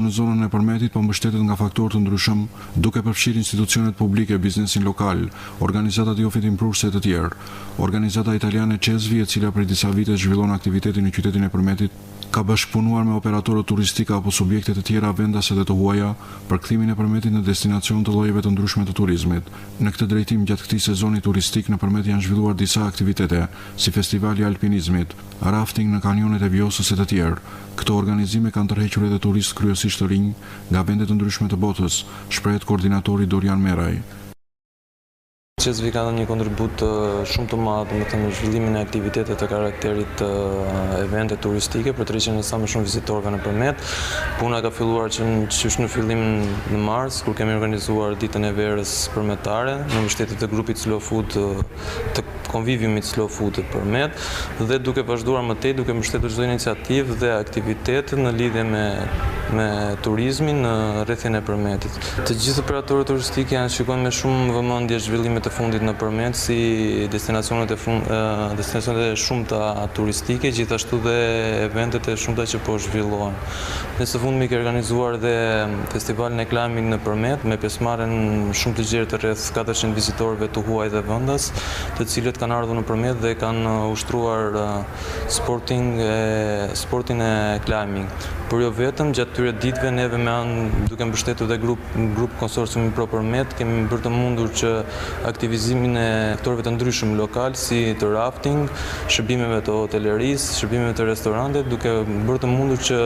Në zonën e Përmetit po mbështetet nga faktorë të ndryshëm, duke përfshirë institucionet publike, biznesin lokal, organizatat jo fitimprurëse të tjerë. Organizata italiane Cesvi, e cila prej disa vite zhvillon aktivitetin në qytetin e Përmetit, ka bashkëpunuar me operatorët turistika apo subjekte të tjera vendase dhe të huaja për kthimin e Përmetit në destinacion të llojeve të ndryshme të turizmit. Në këtë drejtim, gjatë këtij sezoni turistik në Përmet janë zhvilluar disa aktivitete, si festivali i alpinizmit, rafting në kanionet e Vjosës e të tjerë. Këto organizime kanë tërhequr edhe turistë kryesisht të rinj nga vende të ndryshme të botës, shprehet koordinatori Dorian Meraj. Cesvi ka dhënë një kontribut shumë të madh në zhvillimin e aktivitetet të karakterit të evente turistike për të rritur sa më shumë vizitorëve në Përmet. Puna ka filluar që në fillim në mars, kur kemi organizuar ditën e verës përmetare në mbështetje të grupit Slow Food, të konviviumit Slow Food të Përmet, dhe duke vazhduar më tej, duke mbështetur çdo iniciativë dhe aktivitet në lidhje me turizmin në rrethin e Përmetit. Të gjithë operatorët turistikë janë shikojnë me shumë vëmendje zhvillimet e fundit në Përmet si destinacionet e shumta turistike, gjithashtu dhe eventet e shumta që po zhvillohen. Në së fundmi kemi organizuar dhe festivalin e climbing në Përmet me pjesëmarrjen shumë të gjerë të rreth 400 vizitorëve të huaj dhe vendas, të cilët kanë ardhur në Përmet dhe kanë ushtruar sportin e climbing. Por jo vetëm, gjatë këtyre ditëve neve duke mbështetur dhe grup konsorciumi Pro Përmet, kemi bërë të mundur që aktivizimin e aktorëve të ndryshëm lokal, si të rafting, shërbimeve të hotelerisë, shërbimeve të restorantet, duke bërë të mundur që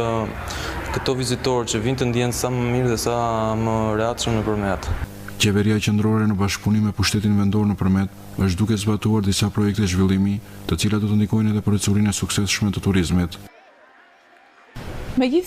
këto vizitorë që vinë të ndjenë sa më mirë dhe sa më rehatshëm në Përmet. Qeveria qendrore në bashkëpunim me pushtetin vendor në Përmet është duke zbatuar disa projekte zhvillimi, të cilat do të ndikojnë edhe për ecurinë e suksesshme të turizmit.